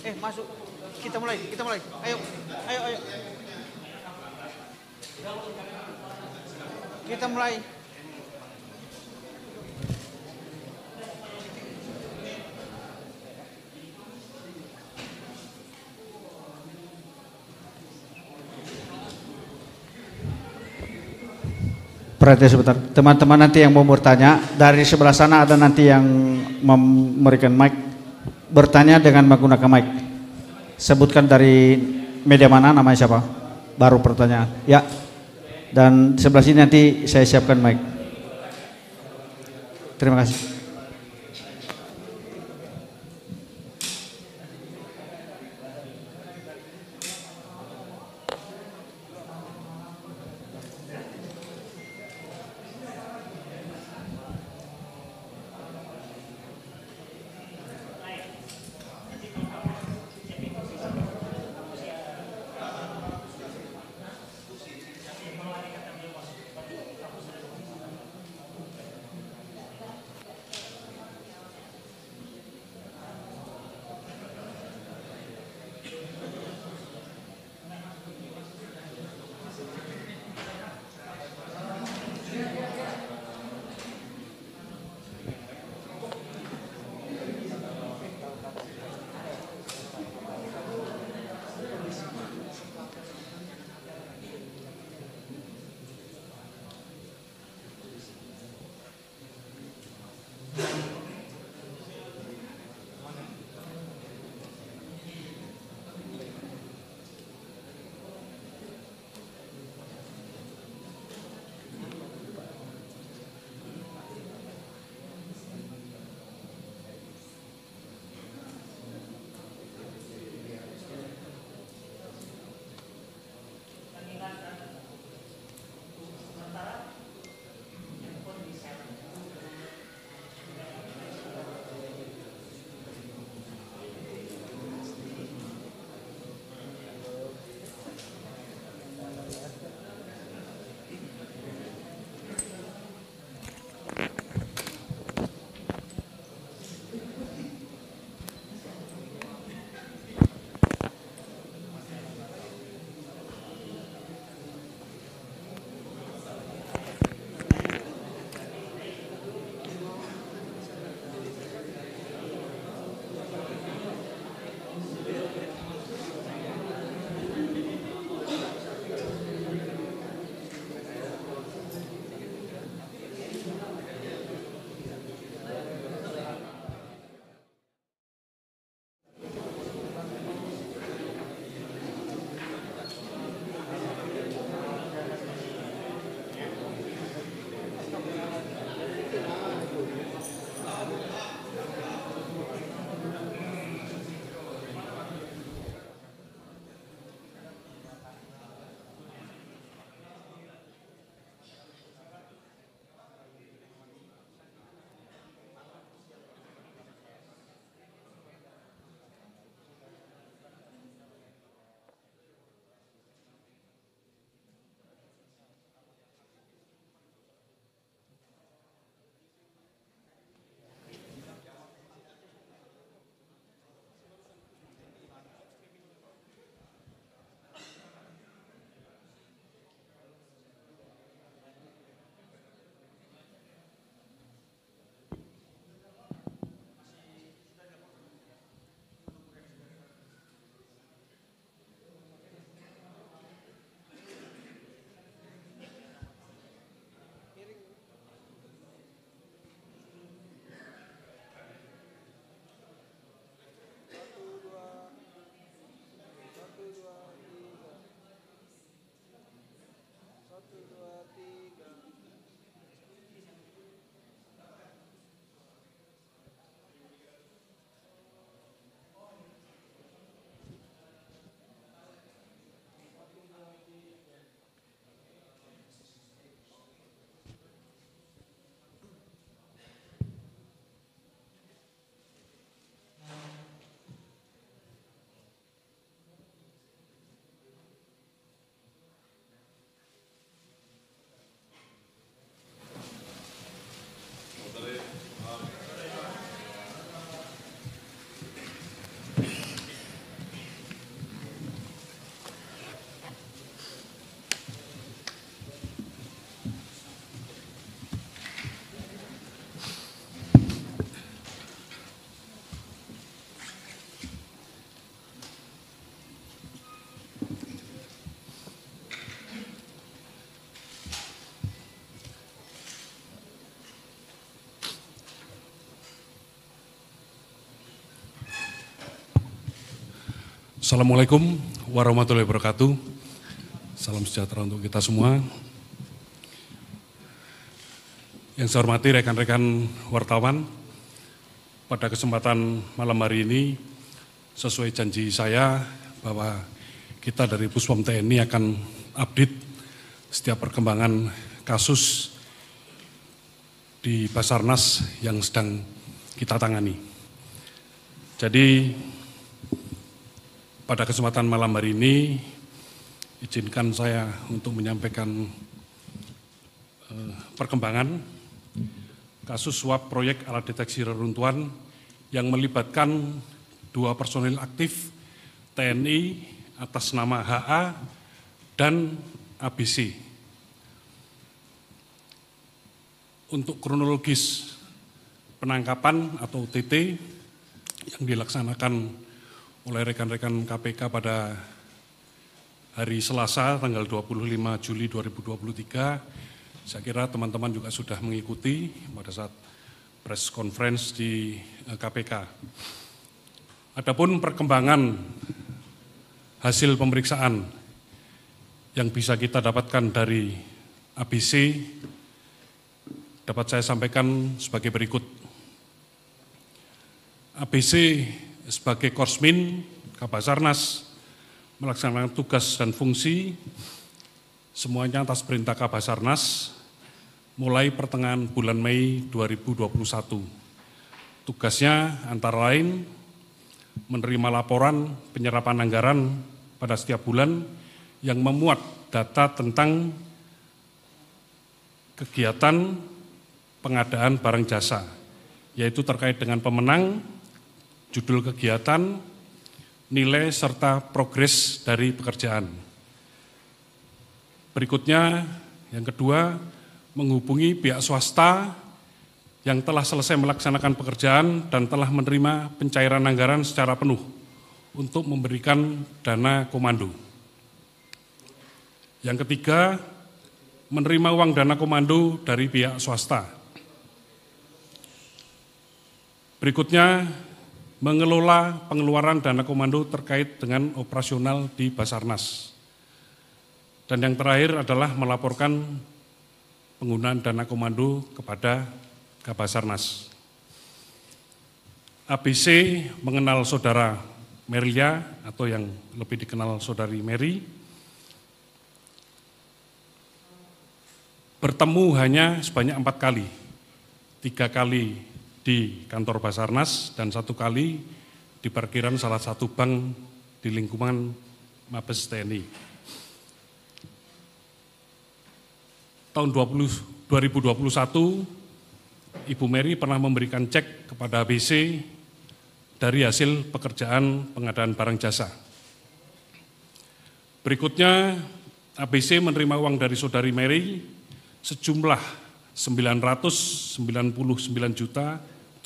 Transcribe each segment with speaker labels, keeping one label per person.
Speaker 1: Oke, masuk. Kita mulai, kita mulai. Ayo, ayo, ayo. Kita mulai. Perhatian sebentar, teman-teman nanti yang mau bertanya dari sebelah sana ada nanti yang memberikan mic, bertanya dengan menggunakan mic. Sebutkan dari media mana, namanya siapa, baru pertanyaan. Ya, dan sebelah sini nanti saya siapkan mic. Terima kasih.
Speaker 2: Assalamualaikum warahmatullahi wabarakatuh. Salam sejahtera untuk kita semua. Yang saya hormati rekan-rekan wartawan, pada kesempatan malam hari ini sesuai janji saya bahwa kita dari Puspom TNI akan update setiap perkembangan kasus di Basarnas yang sedang kita tangani. Jadi pada kesempatan malam hari ini izinkan saya untuk menyampaikan perkembangan kasus suap proyek alat deteksi reruntuhan yang melibatkan 2 personil aktif TNI atas nama HA dan ABC. Untuk kronologis penangkapan atau OTT yang dilaksanakan oleh rekan-rekan KPK pada hari Selasa tanggal 25 Juli 2023, saya kira teman-teman juga sudah mengikuti pada saat press conference di KPK. Adapun perkembangan hasil pemeriksaan yang bisa kita dapatkan dari ABC dapat saya sampaikan sebagai berikut. ABC sebagai Korsmin Kabasarnas melaksanakan tugas dan fungsi semuanya atas perintah Kabasarnas mulai pertengahan bulan Mei 2021. Tugasnya antara lain menerima laporan penyerapan anggaran pada setiap bulan yang memuat data tentang kegiatan pengadaan barang jasa, yaitu terkait dengan pemenang, judul kegiatan, nilai serta progres dari pekerjaan. Berikutnya, yang kedua, menghubungi pihak swasta yang telah selesai melaksanakan pekerjaan dan telah menerima pencairan anggaran secara penuh untuk memberikan dana komando. Yang ketiga, menerima uang dana komando dari pihak swasta. Berikutnya, mengelola pengeluaran dana komando terkait dengan operasional di Basarnas. Dan yang terakhir adalah melaporkan penggunaan dana komando kepada Kabasarnas. ABC mengenal saudara Meria atau yang lebih dikenal saudari Mary. Bertemu hanya sebanyak 4 kali, 3 kali di kantor Basarnas dan 1 kali di parkiran salah satu bank di lingkungan Mabes TNI. Tahun 2021, Ibu Mary pernah memberikan cek kepada ABC dari hasil pekerjaan pengadaan barang jasa. Berikutnya, ABC menerima uang dari saudari Mary sejumlah Rp999.710.400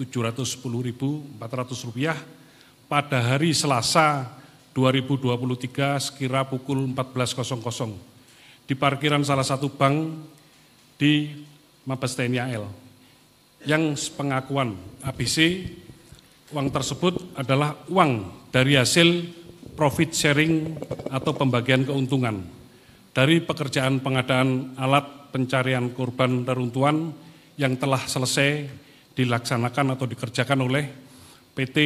Speaker 2: pada hari Selasa 2023 sekira pukul 14.00 di parkiran salah satu bank di Mabes TNI AL. Yang sepengakuan ABC, uang tersebut adalah uang dari hasil profit sharing atau pembagian keuntungan dari pekerjaan pengadaan alat pencarian korban reruntuhan yang telah selesai dilaksanakan atau dikerjakan oleh PT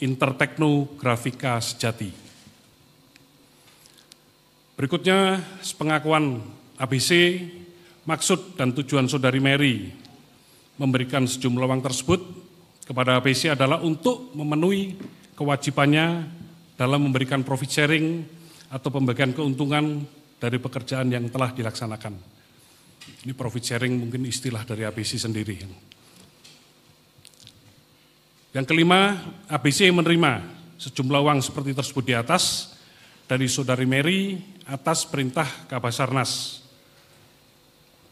Speaker 2: Intertekno Grafika Sejati. Berikutnya, sepengakuan ABC, maksud dan tujuan saudari Mary memberikan sejumlah uang tersebut kepada ABC adalah untuk memenuhi kewajibannya dalam memberikan profit sharing atau pembagian keuntungan dari pekerjaan yang telah dilaksanakan. Ini profit sharing mungkin istilah dari ABC sendiri. Yang kelima, ABC menerima sejumlah uang seperti tersebut di atas dari saudari Mary atas perintah Kabasarnas.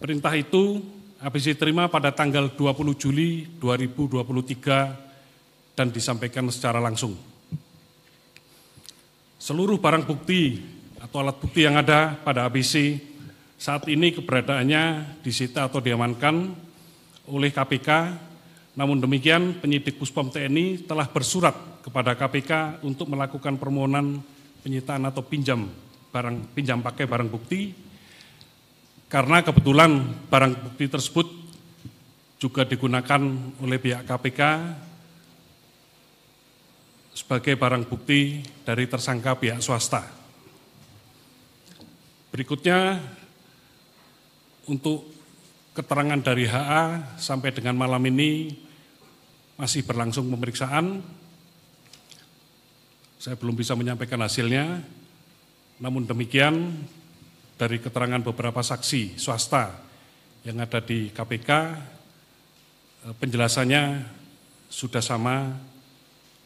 Speaker 2: Perintah itu ABC terima pada tanggal 20 Juli 2023 dan disampaikan secara langsung. Seluruh barang bukti atau alat bukti yang ada pada ABC saat ini keberadaannya disita atau diamankan oleh KPK, namun demikian penyidik Puspom TNI telah bersurat kepada KPK untuk melakukan permohonan penyitaan atau pinjam pakai barang bukti, karena kebetulan barang bukti tersebut juga digunakan oleh pihak KPK sebagai barang bukti dari tersangka pihak swasta. Berikutnya, untuk keterangan dari HA sampai dengan malam ini masih berlangsung pemeriksaan. Saya belum bisa menyampaikan hasilnya, namun demikian dari keterangan beberapa saksi swasta yang ada di KPK, penjelasannya sudah sama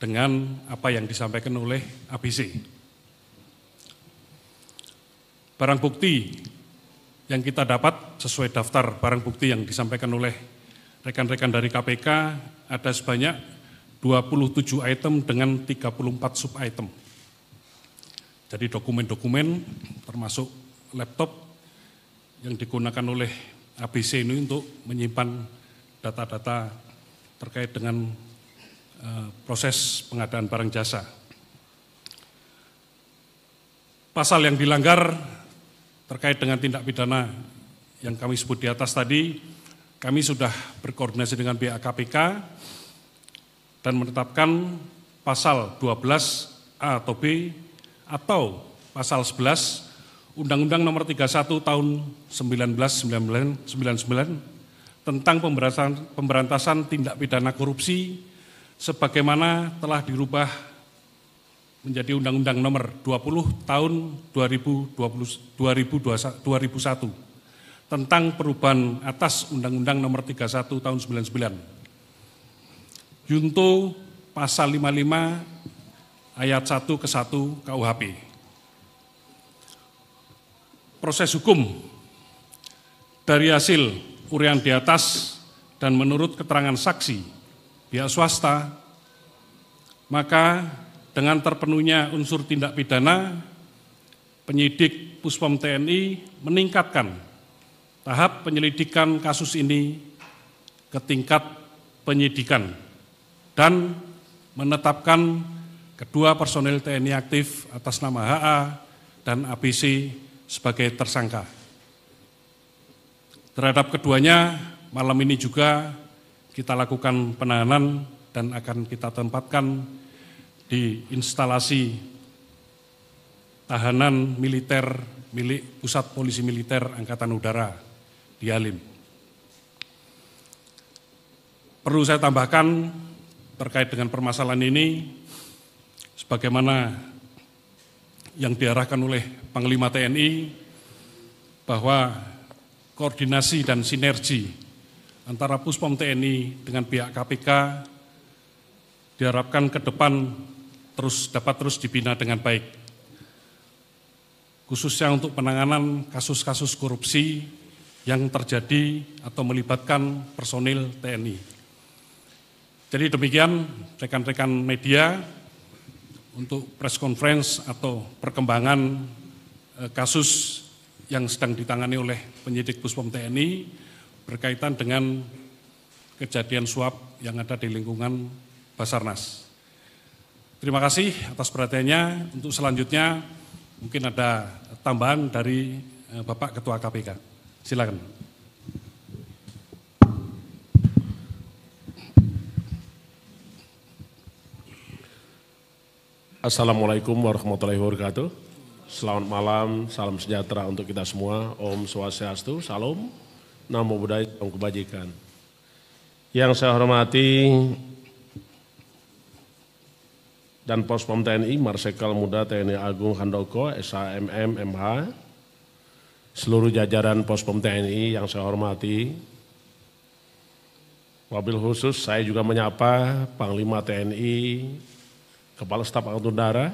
Speaker 2: dengan apa yang disampaikan oleh ABC. Barang bukti yang kita dapat sesuai daftar barang bukti yang disampaikan oleh rekan-rekan dari KPK ada sebanyak 27 item dengan 34 sub-item. Jadi dokumen-dokumen termasuk laptop yang digunakan oleh ABC ini untuk menyimpan data-data terkait dengan proses pengadaan barang jasa. Pasal yang dilanggar terkait dengan tindak pidana yang kami sebut di atas tadi, kami sudah berkoordinasi dengan pihak KPK dan menetapkan pasal 12A atau B atau pasal 11 Undang-Undang Nomor 31 Tahun 1999 tentang pemberantasan tindak pidana korupsi sebagaimana telah dirubah menjadi Undang-Undang Nomor 20 Tahun 2001 tentang perubahan atas Undang-Undang Nomor 31 Tahun 99. Junto pasal 55 ayat 1 ke 1 KUHP. Proses hukum dari hasil uraian di atas dan menurut keterangan saksi pihak swasta, maka dengan terpenuhnya unsur tindak pidana, penyidik Puspom TNI meningkatkan tahap penyelidikan kasus ini ke tingkat penyidikan dan menetapkan kedua personel TNI aktif atas nama HA dan ABC sebagai tersangka. Terhadap keduanya, malam ini juga kita lakukan penahanan dan akan kita tempatkan di instalasi tahanan militer milik Pusat Polisi Militer Angkatan Udara di Halim. Perlu saya tambahkan terkait dengan permasalahan ini, sebagaimana yang diarahkan oleh Panglima TNI, bahwa koordinasi dan sinergi antara Puspom TNI dengan pihak KPK diharapkan ke depan dapat terus dibina dengan baik, khususnya untuk penanganan kasus-kasus korupsi yang terjadi atau melibatkan personil TNI. Jadi demikian rekan-rekan media untuk press conference atau perkembangan kasus yang sedang ditangani oleh penyidik Puspom TNI berkaitan dengan kejadian suap yang ada di lingkungan Basarnas. Terima kasih atas perhatiannya. Untuk selanjutnya mungkin ada tambahan dari Bapak Ketua KPK. Silakan.
Speaker 3: Assalamualaikum warahmatullahi wabarakatuh. Selamat malam, salam sejahtera untuk kita semua. Om Swastiastu, Salam, Namo Buddhaya, Salam Kebajikan. Yang saya hormati dan Puspom TNI, Marsikal Muda TNI Agung Handoko, SHMM MH, seluruh jajaran Puspom TNI yang saya hormati. Wabil khusus saya juga menyapa Panglima TNI, Kepala Staf Angkatan Udara,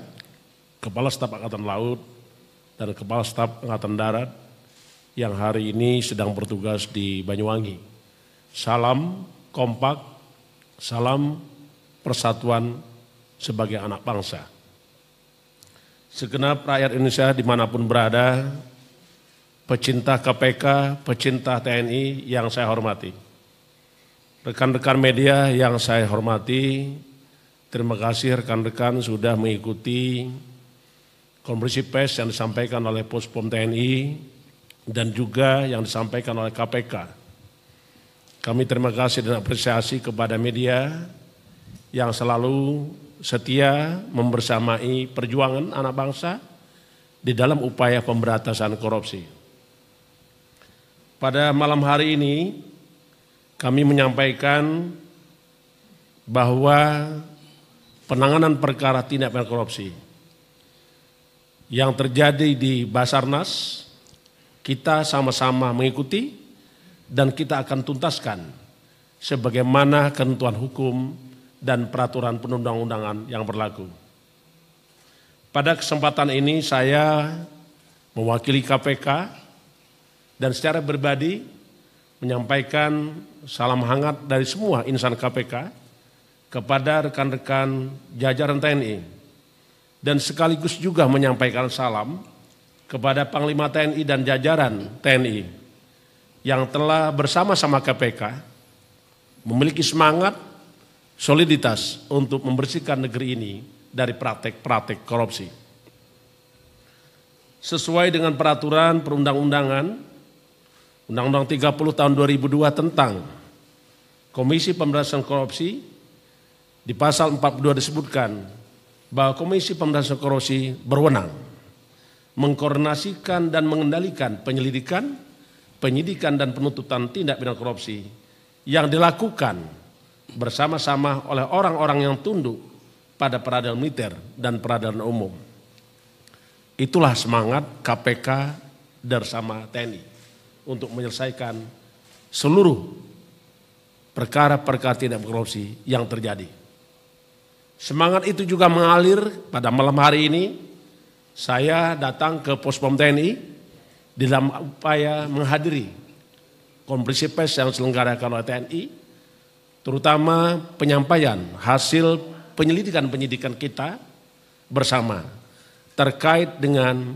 Speaker 3: Kepala Staf Angkatan Laut, dan Kepala Staf Angkatan Darat yang hari ini sedang bertugas di Banyuwangi. Salam kompak, salam persatuan sebagai anak bangsa. Segenap rakyat Indonesia dimanapun berada, pecinta KPK, pecinta TNI yang saya hormati. Rekan-rekan media yang saya hormati, terima kasih rekan-rekan sudah mengikuti konferensi pers yang disampaikan oleh Puspom TNI dan juga yang disampaikan oleh KPK. Kami terima kasih dan apresiasi kepada media yang selalu setia membersamai perjuangan anak bangsa di dalam upaya pemberantasan korupsi. Pada malam hari ini kami menyampaikan bahwa penanganan perkara tindak pidana korupsi yang terjadi di Basarnas kita sama-sama mengikuti dan kita akan tuntaskan sebagaimana ketentuan hukum dan peraturan perundang-undangan yang berlaku. Pada kesempatan ini saya mewakili KPK dan secara pribadi menyampaikan salam hangat dari semua insan KPK kepada rekan-rekan jajaran TNI dan sekaligus juga menyampaikan salam kepada Panglima TNI dan jajaran TNI yang telah bersama-sama KPK memiliki semangat soliditas untuk membersihkan negeri ini dari praktek-praktek korupsi. Sesuai dengan peraturan perundang-undangan, Undang-Undang 30 tahun 2002 tentang Komisi Pemberantasan Korupsi, di pasal 42 disebutkan bahwa Komisi Pemberantasan Korupsi berwenang mengkoordinasikan dan mengendalikan penyelidikan, penyidikan dan penuntutan tindak pidana korupsi yang dilakukan bersama-sama oleh orang-orang yang tunduk pada peradilan militer dan peradilan umum. Itulah semangat KPK bersama TNI untuk menyelesaikan seluruh perkara-perkara tindak korupsi yang terjadi. Semangat itu juga mengalir pada malam hari ini. Saya datang ke Puspom TNI dalam upaya menghadiri konferensi pers yang diselenggarakan oleh TNI, terutama penyampaian hasil penyidikan kita bersama terkait dengan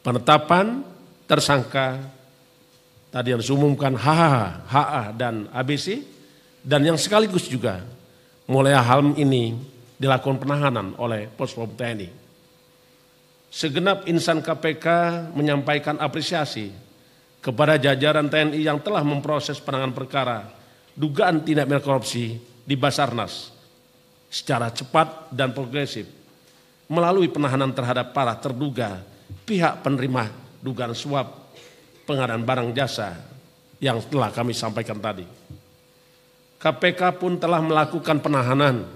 Speaker 3: penetapan tersangka tadi yang diumumkan HH, HA dan ABC, dan yang sekaligus juga mulai hal ini dilakukan penahanan oleh Puspom TNI. Segenap insan KPK menyampaikan apresiasi kepada jajaran TNI yang telah memproses penanganan perkara dugaan tindak pidana korupsi di Basarnas secara cepat dan progresif melalui penahanan terhadap para terduga pihak penerima dugaan suap pengadaan barang jasa yang telah kami sampaikan tadi. KPK pun telah melakukan penahanan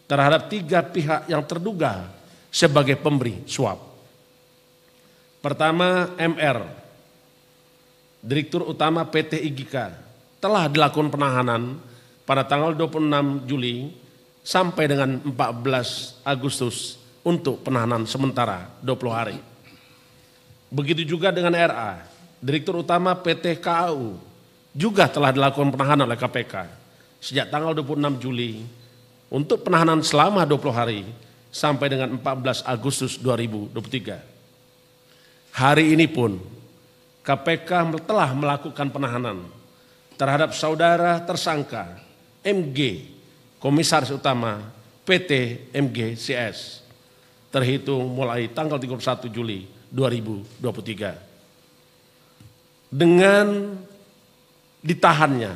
Speaker 3: terhadap 3 pihak yang terduga sebagai pemberi suap. Pertama, MR, Direktur Utama PT IGIKA, telah dilakukan penahanan pada tanggal 26 Juli sampai dengan 14 Agustus untuk penahanan sementara 20 hari. Begitu juga dengan RA, Direktur Utama PT KAU, juga telah dilakukan penahanan oleh KPK sejak tanggal 26 Juli untuk penahanan selama 20 hari sampai dengan 14 Agustus 2023. Hari ini pun KPK telah melakukan penahanan terhadap saudara tersangka MG, Komisaris Utama PT MGCS, terhitung mulai tanggal 31 Juli 2023. Dengan ditahannya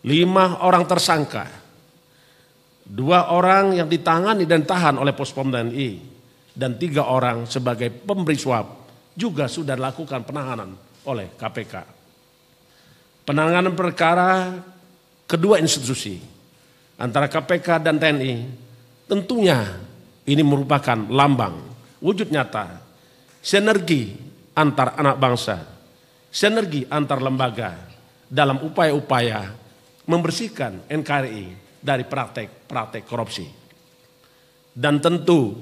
Speaker 3: 5 orang tersangka, 2 orang yang ditangani dan tahan oleh Puspom TNI, dan 3 orang sebagai pemberi suap juga sudah dilakukan penahanan oleh KPK. Penanganan perkara kedua institusi antara KPK dan TNI tentunya ini merupakan lambang wujud nyata sinergi antar anak bangsa, sinergi antar lembaga dalam upaya-upaya membersihkan NKRI dari praktek-praktek korupsi. Dan tentu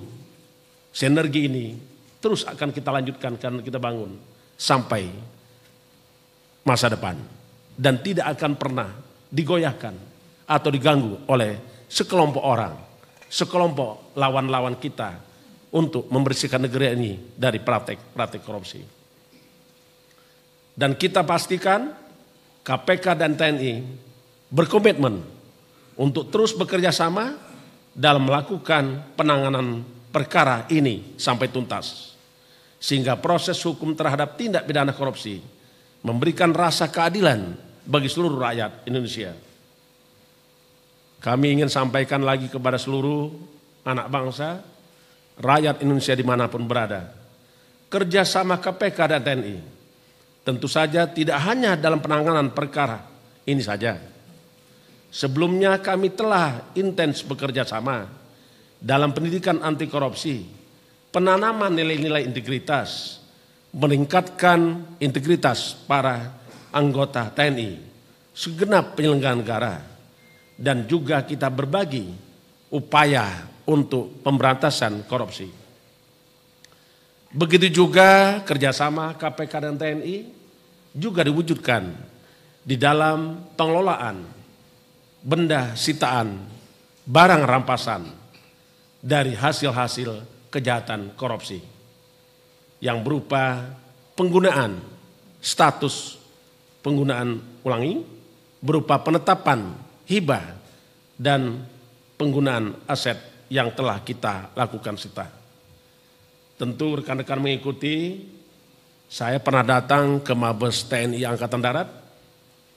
Speaker 3: sinergi ini terus akan kita lanjutkan dan kita bangun sampai masa depan. Dan tidak akan pernah digoyahkan atau diganggu oleh sekelompok orang, sekelompok lawan-lawan kita untuk membersihkan negeri ini dari praktek-praktek korupsi. Dan kita pastikan KPK dan TNI berkomitmen untuk terus bekerja sama dalam melakukan penanganan perkara ini sampai tuntas. Sehingga proses hukum terhadap tindak pidana korupsi memberikan rasa keadilan bagi seluruh rakyat Indonesia. Kami ingin sampaikan lagi kepada seluruh anak bangsa, rakyat Indonesia dimanapun berada, kerjasama KPK dan TNI tentu saja tidak hanya dalam penanganan perkara ini saja. Sebelumnya kami telah intens bekerja sama dalam pendidikan anti korupsi, penanaman nilai-nilai integritas, meningkatkan integritas para anggota TNI, segenap penyelenggara negara, dan juga kita berbagi upaya untuk pemberantasan korupsi. Begitu juga kerjasama KPK dan TNI juga diwujudkan di dalam pengelolaan benda sitaan, barang rampasan dari hasil-hasil kejahatan korupsi yang berupa penggunaan status penggunaan ulangi, berupa penetapan hibah dan penggunaan aset yang telah kita lakukan sita. Tentu rekan-rekan mengikuti, saya pernah datang ke Mabes TNI Angkatan Darat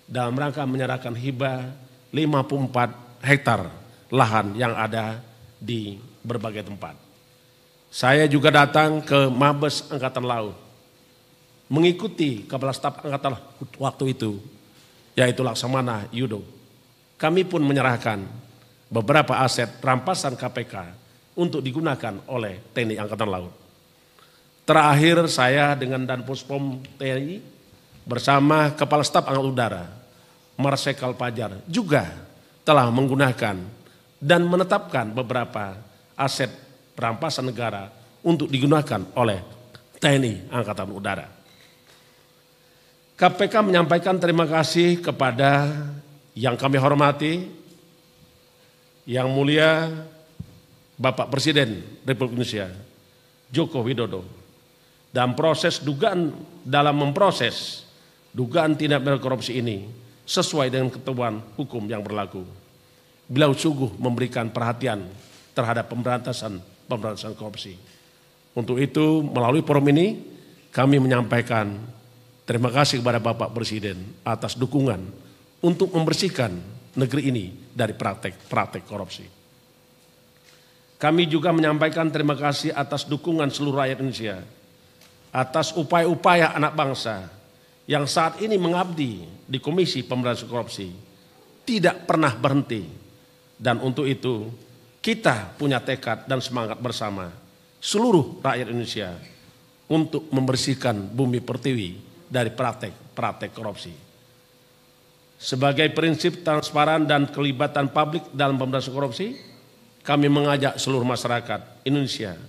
Speaker 3: dalam rangka menyerahkan hibah 54 hektar lahan yang ada di berbagai tempat. Saya juga datang ke Mabes Angkatan Laut, mengikuti Kepala Staf Angkatan Laut waktu itu, yaitu Laksamana Yudo. Kami pun menyerahkan beberapa aset rampasan KPK untuk digunakan oleh TNI Angkatan Laut. Terakhir saya dengan Danpuspom TNI bersama Kepala Staf Angkatan Udara, Marsikal Fajar, juga telah menggunakan dan menetapkan beberapa aset rampasan negara untuk digunakan oleh TNI Angkatan Udara. KPK menyampaikan terima kasih kepada yang kami hormati, Yang Mulia Bapak Presiden Republik Indonesia Joko Widodo, dalam memproses dugaan tindak pidana korupsi ini sesuai dengan ketentuan hukum yang berlaku. Beliau sungguh memberikan perhatian terhadap pemberantasan korupsi. Untuk itu melalui forum ini kami menyampaikan terima kasih kepada Bapak Presiden atas dukungan untuk membersihkan negeri ini dari praktek korupsi. Kami juga menyampaikan terima kasih atas dukungan seluruh rakyat Indonesia, atas upaya-upaya anak bangsa yang saat ini mengabdi di Komisi Pemberantasan Korupsi, tidak pernah berhenti. Dan untuk itu kita punya tekad dan semangat bersama seluruh rakyat Indonesia untuk membersihkan bumi pertiwi dari praktek korupsi. Sebagai prinsip transparan dan kelibatan publik dalam pemberantasan korupsi, kami mengajak seluruh masyarakat Indonesia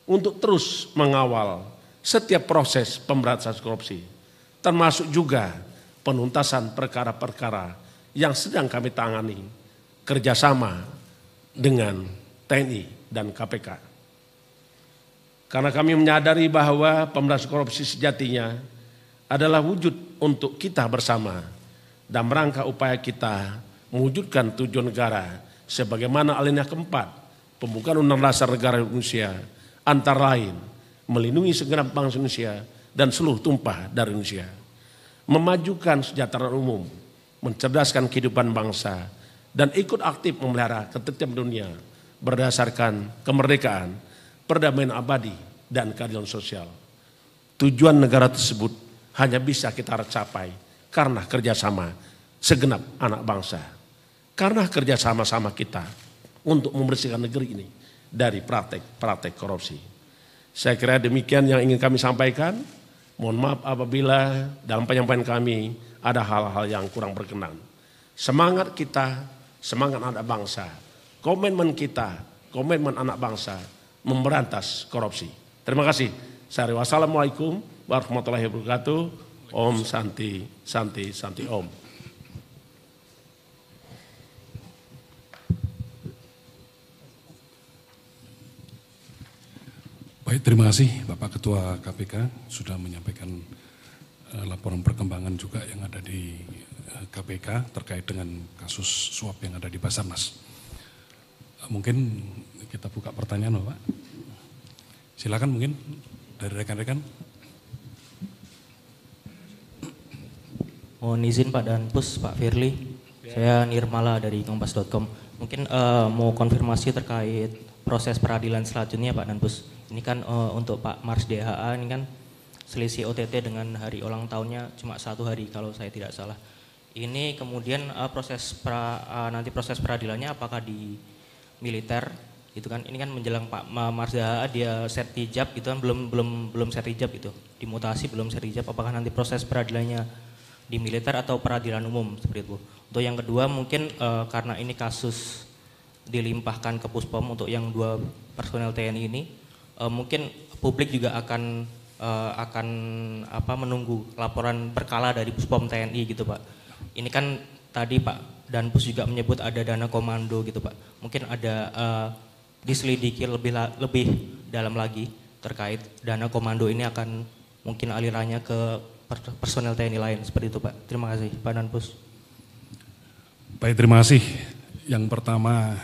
Speaker 3: untuk terus mengawal setiap proses pemberantasan korupsi, termasuk juga penuntasan perkara-perkara yang sedang kami tangani kerjasama dengan TNI dan KPK. Karena kami menyadari bahwa pemberantasan korupsi sejatinya adalah wujud untuk kita bersama dalam rangka upaya kita mewujudkan tujuan negara sebagaimana alinea keempat pembukaan Undang-Undang Dasar Negara Indonesia, antara lain melindungi segenap bangsa Indonesia dan seluruh tumpah dari Indonesia, memajukan kesejahteraan umum, mencerdaskan kehidupan bangsa, dan ikut aktif memelihara ketertiban dunia berdasarkan kemerdekaan, perdamaian abadi, dan keadilan sosial. Tujuan negara tersebut hanya bisa kita capai karena kerjasama segenap anak bangsa, karena kerjasama-sama kita untuk membersihkan negeri ini dari praktek korupsi. Saya kira demikian yang ingin kami sampaikan. Mohon maaf apabila dalam penyampaian kami ada hal-hal yang kurang berkenan. Semangat kita, semangat anak bangsa, komitmen kita, komitmen anak bangsa memberantas korupsi. Terima kasih. Wassalamualaikum warahmatullahi wabarakatuh. Om Santi, Santi, Santi Om.
Speaker 2: Baik, terima kasih Bapak Ketua KPK sudah menyampaikan laporan perkembangan juga yang ada di KPK terkait dengan kasus suap yang ada di Basarnas. Mungkin kita buka pertanyaan Bapak. Silakan mungkin dari rekan-rekan.
Speaker 4: Mohon izin Pak Danpus, Pak Firly. Saya Nirmala dari kompas.com. Mungkin mau konfirmasi terkait proses peradilan selanjutnya Pak Danpus. Ini kan untuk Pak Mars DHA ini kan selisih OTT dengan hari ulang tahunnya cuma 1 hari kalau saya tidak salah. Ini kemudian nanti proses peradilannya apakah di militer gitu kan? Ini kan menjelang Pak Mars DHA dia set hijab gitu kan, belum set hijab itu. Dimutasi belum set hijab, apakah nanti proses peradilannya di militer atau peradilan umum seperti itu. Untuk yang kedua mungkin karena ini kasus dilimpahkan ke Puspom untuk yang 2 personel TNI ini, mungkin publik juga akan menunggu laporan berkala dari Puspom TNI gitu Pak. Ini kan tadi Pak Danpus juga menyebut ada dana komando gitu Pak. Mungkin ada diselidiki lebih dalam lagi terkait dana komando ini akan mungkin alirannya ke personel TNI lain seperti itu Pak. Terima kasih Pak Danpus.
Speaker 2: Baik, terima kasih. Yang pertama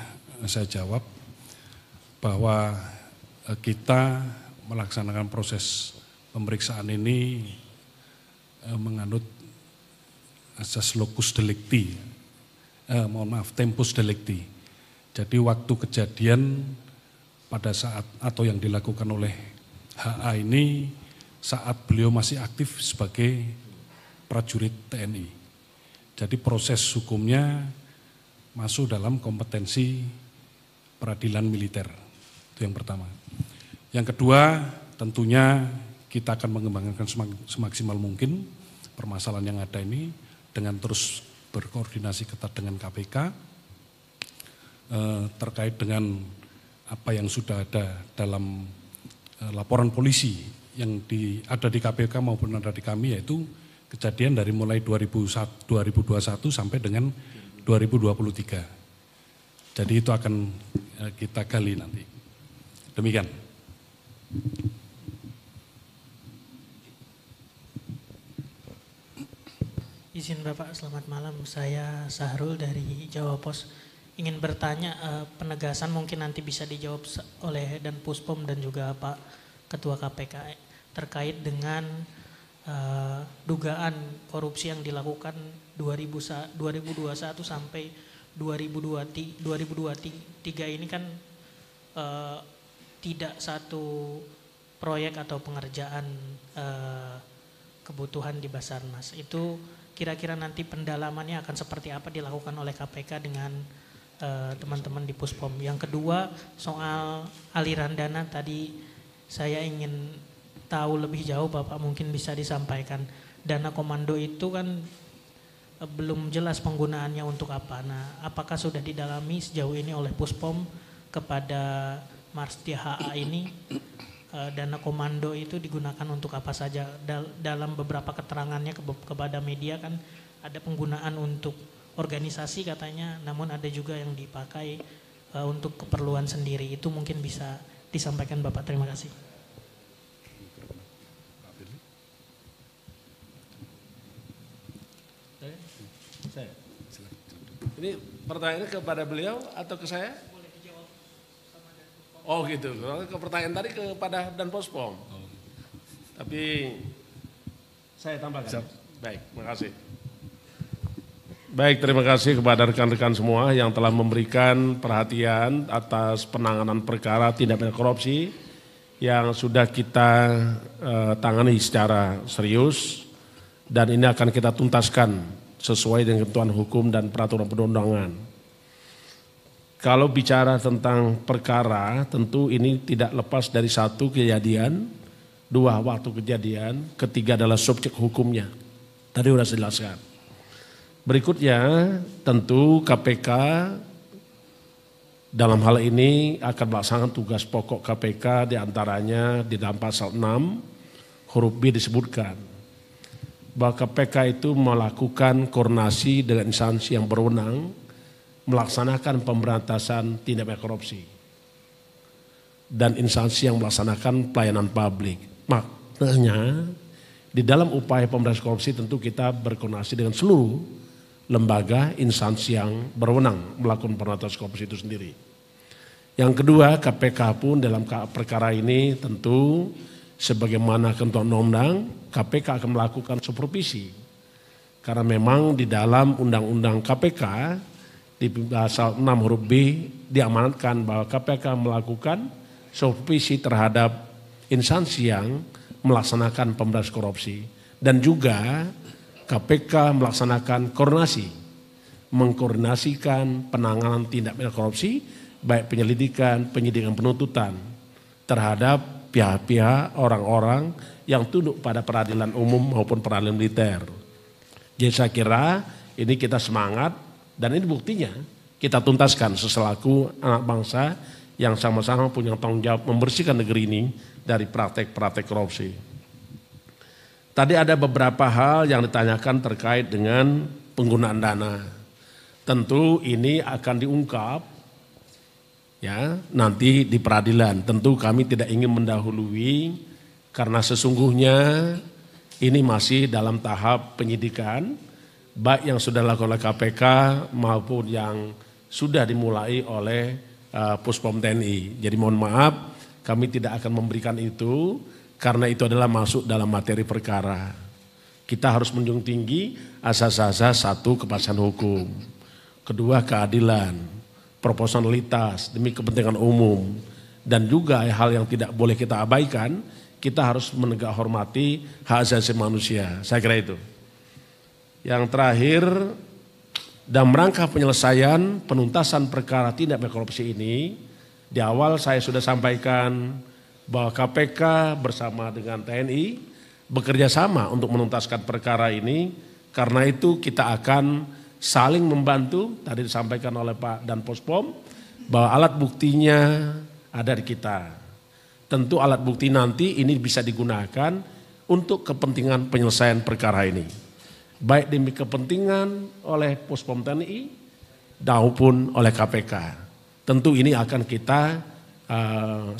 Speaker 2: saya jawab bahwa kita melaksanakan proses pemeriksaan ini menganut asas locus delicti, tempus delicti. Jadi waktu kejadian pada saat atau yang dilakukan oleh HA ini saat beliau masih aktif sebagai prajurit TNI. Jadi proses hukumnya masuk dalam kompetensi peradilan militer. Itu yang pertama. Yang kedua, tentunya kita akan mengembangkan semaksimal mungkin permasalahan yang ada ini dengan terus berkoordinasi ketat dengan KPK terkait dengan apa yang sudah ada dalam laporan polisi yang ada di KPK maupun ada di kami, yaitu kejadian dari mulai 2021 sampai dengan 2023. Jadi itu akan kita gali nanti. Demikian.
Speaker 5: Izin Bapak, selamat malam. Saya Sahrul dari Jawa Pos. Ingin bertanya, penegasan mungkin nanti bisa dijawab oleh Dan Puspom dan juga Pak Ketua KPK terkait dengan dugaan korupsi yang dilakukan 2021 sampai 2023 ini kan tidak satu proyek atau pengerjaan kebutuhan di Basarnas. Itu kira-kira nanti pendalamannya akan seperti apa dilakukan oleh KPK dengan teman-teman di Puspom. Yang kedua, soal aliran dana tadi saya ingin tahu lebih jauh, Bapak mungkin bisa disampaikan. Dana komando itu kan belum jelas penggunaannya untuk apa. Nah, apakah sudah didalami sejauh ini oleh Puspom kepada Mars DHA ini, dana komando itu digunakan untuk apa saja? Dalam beberapa keterangannya kepada media kan ada penggunaan untuk organisasi katanya, namun ada juga yang dipakai untuk keperluan sendiri. Itu mungkin bisa disampaikan Bapak. Terima kasih.
Speaker 3: Ini pertanyaannya kepada beliau atau ke saya?
Speaker 5: Boleh dijawab sama Dan Puspom.
Speaker 3: Oh gitu, ke pertanyaan tadi kepada Dan Puspom. Tapi saya tambahkan. Baik, terima kasih. Baik, terima kasih kepada rekan-rekan semua yang telah memberikan perhatian atas penanganan perkara tindak pidana korupsi yang sudah kita tangani secara serius dan ini akan kita tuntaskan sesuai dengan ketentuan hukum dan peraturan perundang-undangan. Kalau bicara tentang perkara, tentu ini tidak lepas dari satu kejadian, dua waktu kejadian, ketiga adalah subjek hukumnya. Tadi sudah saya jelaskan. Berikutnya, tentu KPK dalam hal ini akan melaksanakan tugas pokok KPK diantaranya di dalam pasal 6 huruf B disebutkan bahwa KPK itu melakukan koordinasi dengan instansi yang berwenang melaksanakan pemberantasan tindak pidana korupsi dan instansi yang melaksanakan pelayanan publik. Maknanya di dalam upaya pemberantasan korupsi tentu kita berkoordinasi dengan seluruh lembaga instansi yang berwenang melakukan pemberantasan korupsi itu sendiri. Yang kedua, KPK pun dalam perkara ini tentu sebagaimana ketentuan undang-undang, KPK akan melakukan supervisi. Karena memang di dalam undang-undang KPK di pasal 6 huruf B diamanatkan bahwa KPK melakukan supervisi terhadap instansi yang melaksanakan pemberantasan korupsi. Dan juga KPK melaksanakan koordinasi, mengkoordinasikan penanganan tindak pidana korupsi, baik penyelidikan, penyidikan, penuntutan terhadap pihak-pihak orang-orang yang tunduk pada peradilan umum maupun peradilan militer. Jadi saya kira ini kita semangat dan ini buktinya kita tuntaskan seselaku anak bangsa yang sama-sama punya tanggung jawab membersihkan negeri ini dari praktek-praktek korupsi. Tadi ada beberapa hal yang ditanyakan terkait dengan penggunaan dana. Tentu ini akan diungkap ya nanti di peradilan. Tentu kami tidak ingin mendahului karena sesungguhnya ini masih dalam tahap penyidikan baik yang sudah dilakukan oleh KPK maupun yang sudah dimulai oleh Puspom TNI. Jadi mohon maaf kami tidak akan memberikan itu karena itu adalah masuk dalam materi perkara. Kita harus menjunjung tinggi asas-asas satu kepastian hukum, kedua keadilan, proporsionalitas demi kepentingan umum, dan juga hal yang tidak boleh kita abaikan, kita harus menegak hormati hak asasi manusia. Saya kira itu. Yang terakhir, dalam rangka penyelesaian penuntasan perkara tindak pidana korupsi ini, di awal saya sudah sampaikan bahwa KPK bersama dengan TNI bekerja sama untuk menuntaskan perkara ini. Karena itu kita akan saling membantu, tadi disampaikan oleh Pak Dan Puspom, bahwa alat buktinya ada di kita. Tentu alat bukti nanti ini bisa digunakan untuk kepentingan penyelesaian perkara ini. Baik demi kepentingan oleh Puspom TNI maupun oleh KPK. Tentu ini akan kita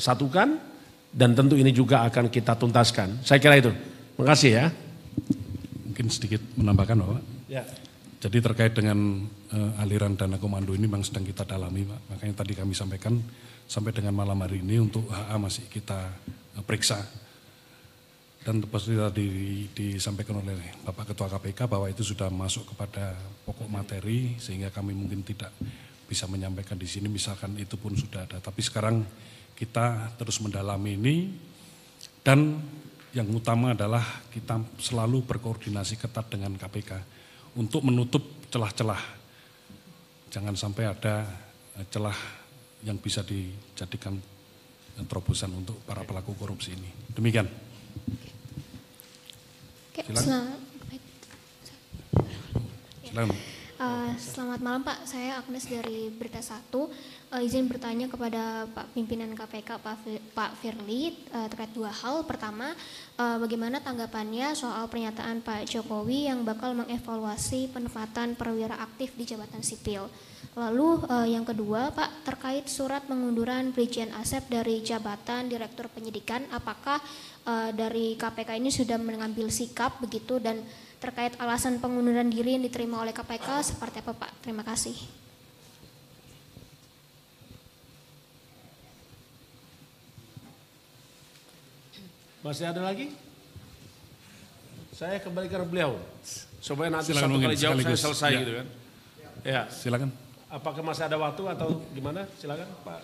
Speaker 3: satukan dan tentu ini juga akan kita tuntaskan. Saya kira itu. Terima kasih ya.
Speaker 2: Mungkin sedikit menambahkan Bapak.
Speaker 3: Ya.
Speaker 2: Jadi terkait dengan aliran dana komando ini memang sedang kita dalami Pak. Makanya tadi kami sampaikan sampai dengan malam hari ini untuk HA masih kita periksa. Dan pasti tadi disampaikan oleh Bapak Ketua KPK bahwa itu sudah masuk kepada pokok materi sehingga kami mungkin tidak bisa menyampaikan di sini misalkan itu pun sudah ada. Tapi sekarang kita terus mendalami ini dan yang utama adalah kita selalu berkoordinasi ketat dengan KPK untuk menutup celah-celah. Jangan sampai ada celah yang bisa dijadikan terobosan untuk para pelaku korupsi ini. Demikian. Silakan.
Speaker 6: Selamat malam Pak, saya Agnes dari Berita 1. Izin bertanya kepada Pak Pimpinan KPK Pak Firly terkait dua hal. Pertama, bagaimana tanggapannya soal pernyataan Pak Jokowi yang bakal mengevaluasi penempatan perwira aktif di jabatan sipil. Lalu yang kedua Pak, terkait surat pengunduran Brigjen Asep dari jabatan Direktur Penyidikan, apakah dari KPK ini sudah mengambil sikap begitu dan terkait alasan pengunduran diri yang diterima oleh KPK seperti apa Pak? Terima kasih.
Speaker 3: Masih ada lagi? Saya kembalikan ke beliau supaya nanti
Speaker 2: silakan
Speaker 3: satu kali jawab saya selesai
Speaker 2: ya.
Speaker 3: gitu kan. Ya.
Speaker 2: Silakan.
Speaker 3: Apakah masih ada waktu atau gimana? Silakan Pak.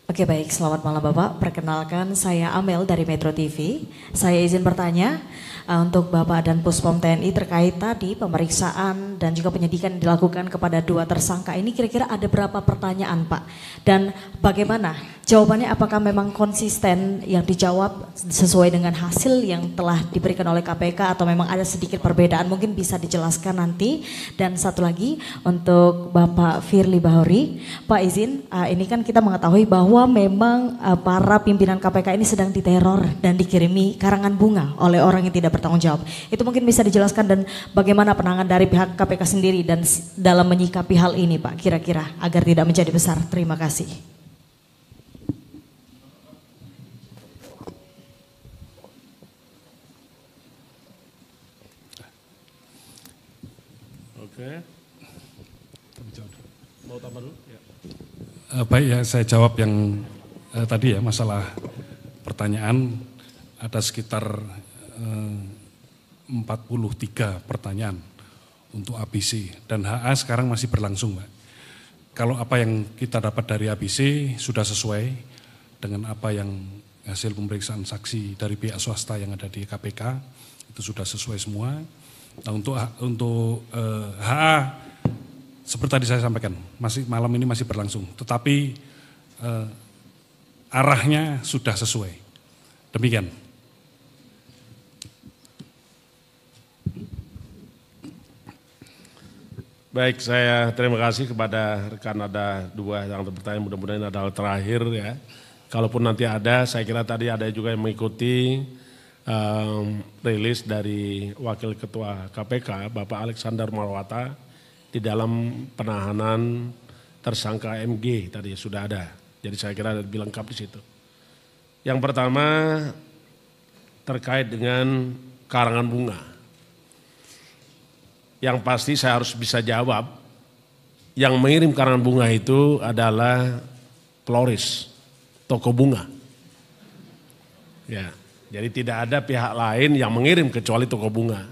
Speaker 7: Oke baik, selamat malam Bapak. Perkenalkan saya Amel dari Metro TV. Saya izin bertanya untuk Bapak dan Puspom TNI terkait tadi pemeriksaan dan juga penyidikan yang dilakukan kepada dua tersangka ini kira-kira ada berapa pertanyaan Pak? Dan bagaimana jawabannya, apakah memang konsisten yang dijawab sesuai dengan hasil yang telah diberikan oleh KPK atau memang ada sedikit perbedaan, mungkin bisa dijelaskan nanti. Dan satu lagi untuk Bapak Firly Bahuri, Pak izin, ini kan kita mengetahui bahwa memang para pimpinan KPK ini sedang diteror dan dikirimi karangan bunga oleh orang yang tidak bertanggung jawab. Itu mungkin bisa dijelaskan dan bagaimana penanganan dari pihak KPK sendiri dan dalam menyikapi hal ini Pak kira-kira agar tidak menjadi besar. Terima kasih.
Speaker 3: Oke. Mau tambah dulu? Ya.
Speaker 2: Baik ya, saya jawab yang tadi ya, masalah pertanyaan. Ada sekitar 43 pertanyaan untuk ABC dan HA sekarang masih berlangsung, Pak. Kalau apa yang kita dapat dari ABC sudah sesuai dengan apa yang hasil pemeriksaan saksi dari pihak swasta yang ada di KPK, itu sudah sesuai semua. Nah, untuk HA seperti tadi saya sampaikan, masih malam ini masih berlangsung, tetapi arahnya sudah sesuai. Demikian.
Speaker 3: Baik, saya terima kasih kepada rekan, ada dua yang bertanya, mudah-mudahan adalah terakhir ya. Kalaupun nanti ada, saya kira tadi ada juga yang mengikuti rilis dari Wakil Ketua KPK, Bapak Alexander Marwata, di dalam penahanan tersangka MG tadi sudah ada. Jadi saya kira lebih lengkap di situ. Yang pertama terkait dengan karangan bunga. Yang pasti saya harus bisa jawab, yang mengirim karangan bunga itu adalah florist, toko bunga. Ya, jadi tidak ada pihak lain yang mengirim kecuali toko bunga.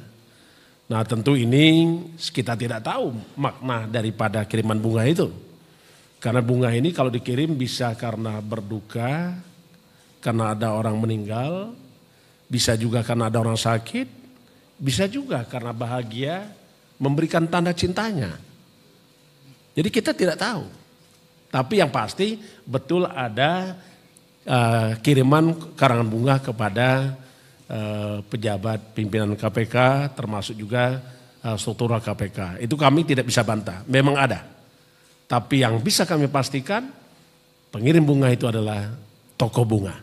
Speaker 3: Nah tentu ini kita tidak tahu makna daripada kiriman bunga itu. Karena bunga ini kalau dikirim bisa karena berduka, karena ada orang meninggal, bisa juga karena ada orang sakit, bisa juga karena bahagia, memberikan tanda cintanya. Jadi kita tidak tahu. Tapi yang pasti betul ada kiriman karangan bunga kepada pejabat pimpinan KPK, termasuk juga struktural KPK. Itu kami tidak bisa bantah, memang ada. Tapi yang bisa kami pastikan, pengirim bunga itu adalah toko bunga.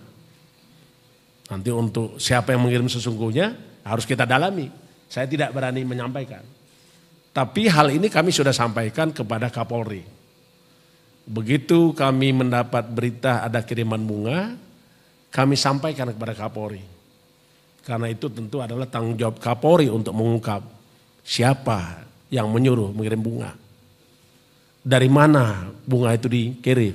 Speaker 3: Nanti untuk siapa yang mengirim sesungguhnya harus kita dalami. Saya tidak berani menyampaikan. Tapi hal ini kami sudah sampaikan kepada Kapolri. Begitu kami mendapat berita ada kiriman bunga, kami sampaikan kepada Kapolri. Karena itu tentu adalah tanggung jawab Kapolri untuk mengungkap siapa yang menyuruh mengirim bunga. Dari mana bunga itu dikirim,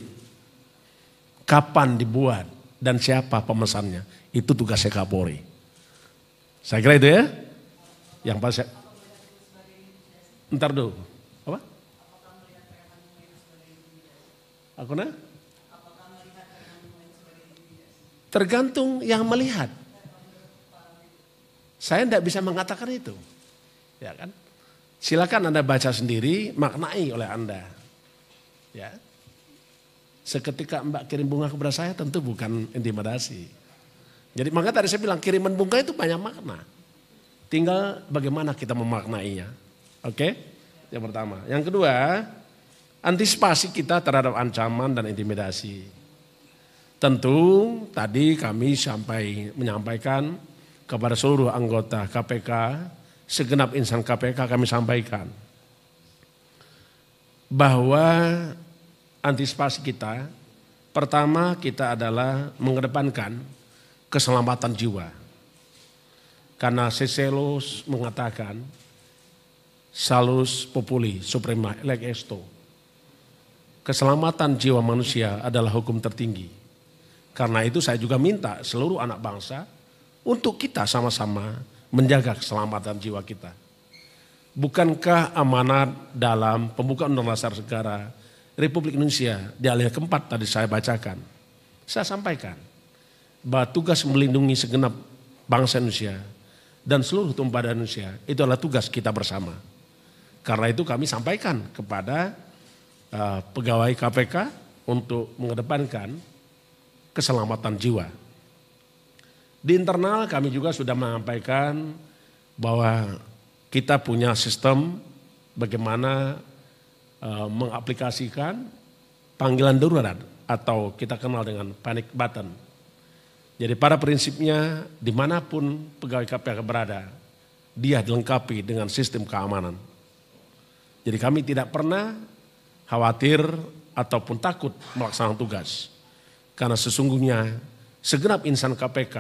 Speaker 3: kapan dibuat, dan siapa pemesannya. Itu tugasnya Kapolri. Saya kira itu ya. Yang pas ntar dulu. Apa? Aku nah? Tergantung yang melihat. Saya tidak bisa mengatakan itu. Ya kan? Silakan Anda baca sendiri, maknai oleh Anda. Ya. Seketika Mbak kirim bunga kepada saya tentu bukan intimidasi. Jadi maka tadi saya bilang kiriman bunga itu banyak makna. Tinggal bagaimana kita memaknainya. Oke, yang pertama. Yang kedua, antisipasi kita terhadap ancaman dan intimidasi. Tentu tadi kami menyampaikan kepada seluruh anggota KPK, segenap insan KPK kami sampaikan bahwa antisipasi kita, pertama kita adalah mengedepankan keselamatan jiwa. Karena Ciceros mengatakan, salus populi suprema leg esto. Keselamatan jiwa manusia adalah hukum tertinggi. Karena itu saya juga minta seluruh anak bangsa untuk kita sama-sama menjaga keselamatan jiwa kita. Bukankah amanat dalam pembukaan Undang-Undang Dasar Negara Republik Indonesia di alinea keempat tadi saya bacakan. Saya sampaikan bahwa tugas melindungi segenap bangsa Indonesia dan seluruh tumpah Indonesia itu adalah tugas kita bersama. Karena itu kami sampaikan kepada pegawai KPK untuk mengedepankan keselamatan jiwa. Di internal kami juga sudah menyampaikan bahwa kita punya sistem bagaimana mengaplikasikan panggilan darurat atau kita kenal dengan panic button. Jadi pada prinsipnya dimanapun pegawai KPK berada, dia dilengkapi dengan sistem keamanan. Jadi kami tidak pernah khawatir ataupun takut melaksanakan tugas. Karena sesungguhnya segenap insan KPK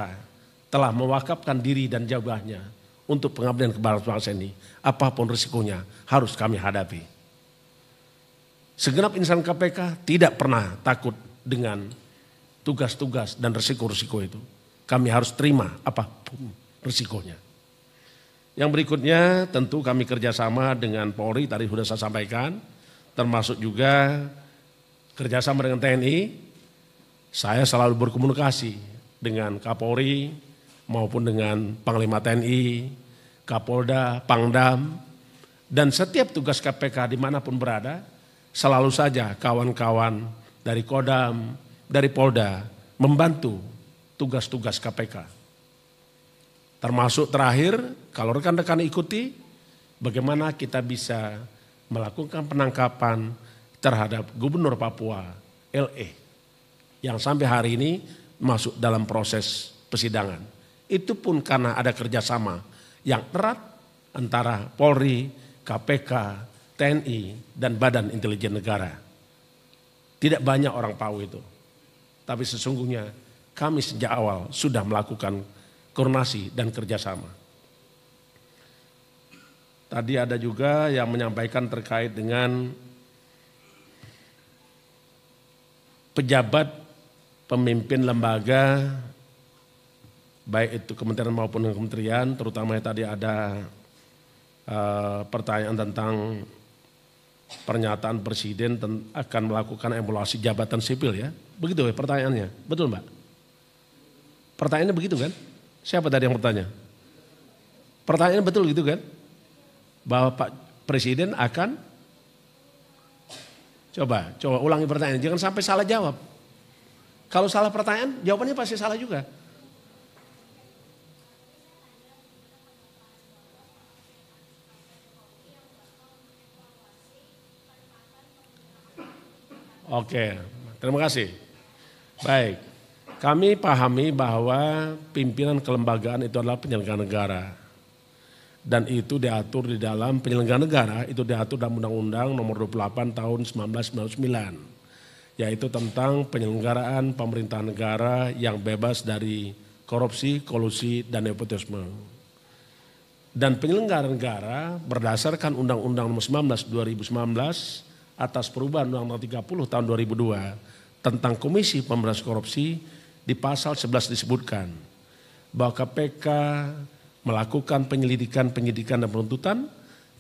Speaker 3: telah mewakafkan diri dan jabahnya untuk pengabdian kepada bangsa ini, apapun risikonya harus kami hadapi. Segenap insan KPK tidak pernah takut dengan tugas-tugas dan risiko-risiko itu. Kami harus terima apapun risikonya. Yang berikutnya tentu kami kerjasama dengan Polri, tadi sudah saya sampaikan, termasuk juga kerjasama dengan TNI. Saya selalu berkomunikasi dengan Kapolri maupun dengan Panglima TNI, Kapolda, Pangdam, dan setiap tugas KPK dimanapun berada, selalu saja kawan-kawan dari Kodam, dari Polda membantu tugas-tugas KPK. Termasuk terakhir, kalau rekan-rekan ikuti, bagaimana kita bisa melakukan penangkapan terhadap Gubernur Papua, LE, yang sampai hari ini masuk dalam proses persidangan. Itu pun karena ada kerjasama yang erat antara Polri, KPK, TNI, dan Badan Intelijen Negara. Tidak banyak orang tahu itu. Tapi sesungguhnya kami sejak awal sudah melakukan koordinasi dan kerjasama. Tadi ada juga yang menyampaikan terkait dengan pejabat pemimpin lembaga, baik itu kementerian maupun kementerian, terutama tadi ada pertanyaan tentang pernyataan Presiden akan melakukan evaluasi jabatan sipil ya. Begitu ya pertanyaannya, betul Mbak? Pertanyaannya begitu kan? Siapa tadi yang bertanya? Pertanyaannya betul gitu kan? Bahwa Pak Presiden akan, coba ulangi pertanyaan, jangan sampai salah jawab. Kalau salah pertanyaan, jawabannya pasti salah juga. Oke, terima kasih. Baik, kami pahami bahwa pimpinan kelembagaan itu adalah penyelenggara negara. Dan itu diatur di dalam penyelenggara negara, itu diatur dalam Undang-Undang nomor 28 tahun 1999. Yaitu tentang penyelenggaraan pemerintahan negara yang bebas dari korupsi, kolusi, dan nepotisme. Dan penyelenggara negara berdasarkan Undang-Undang nomor 19 2019 atas perubahan Undang-Undang 30 tahun 2002 tentang Komisi Pemberantasan Korupsi, di pasal 11 disebutkan bahwa KPK melakukan penyidikan dan penuntutan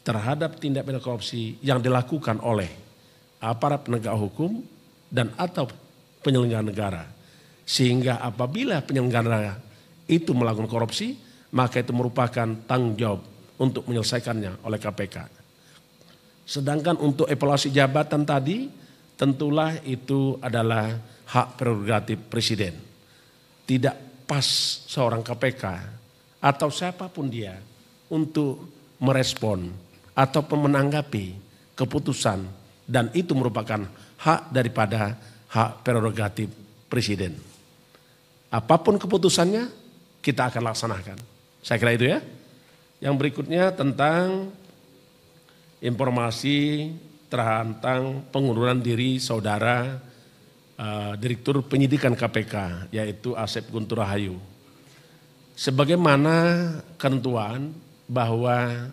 Speaker 3: terhadap tindak pidana korupsi yang dilakukan oleh aparat penegak hukum dan atau penyelenggara negara. Sehingga apabila penyelenggara itu melakukan korupsi, maka itu merupakan tanggung jawab untuk menyelesaikannya oleh KPK. Sedangkan untuk evaluasi jabatan tadi, tentulah itu adalah hak prerogatif Presiden. Tidak pas seorang KPK atau siapapun dia untuk merespon atau menanggapi keputusan, dan itu merupakan hak daripada hak prerogatif Presiden. Apapun keputusannya kita akan laksanakan. Saya kira itu ya. Yang berikutnya tentang informasi tentang pengunduran diri saudara Direktur Penyidikan KPK, yaitu Asep Guntur Rahayu. Sebagaimana ketentuan bahwa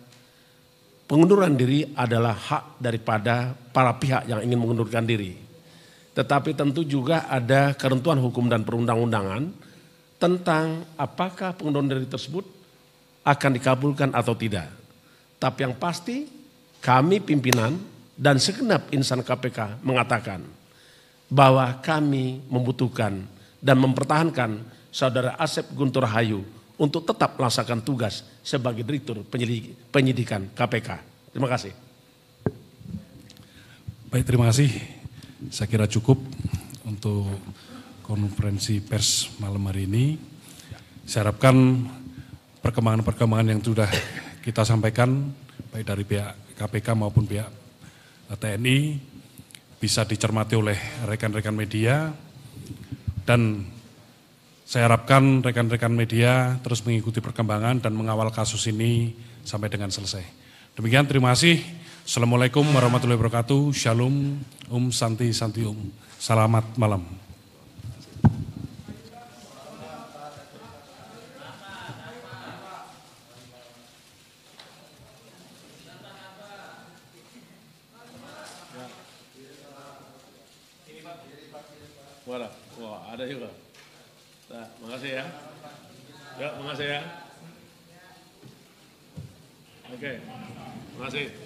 Speaker 3: pengunduran diri adalah hak daripada para pihak yang ingin mengundurkan diri. Tetapi tentu juga ada ketentuan hukum dan perundang-undangan tentang apakah pengunduran diri tersebut akan dikabulkan atau tidak. Tapi yang pasti kami pimpinan dan segenap insan KPK mengatakan bahwa kami membutuhkan dan mempertahankan saudara Asep Guntur Rahayu untuk tetap melaksanakan tugas sebagai Direktur Penyidikan KPK. Terima kasih.
Speaker 2: Baik, terima kasih. Saya kira cukup untuk konferensi pers malam hari ini. Saya harapkan perkembangan-perkembangan yang sudah kita sampaikan, baik dari pihak KPK maupun pihak TNI, bisa dicermati oleh rekan-rekan media, dan saya harapkan rekan-rekan media terus mengikuti perkembangan dan mengawal kasus ini sampai dengan selesai. Demikian, terima kasih. Assalamualaikum warahmatullahi wabarakatuh. Shalom, Santi, Selamat malam.
Speaker 3: Mana? Wah, ada juga. Nah, makasih ya. Ya, makasih ya. Oke, makasih.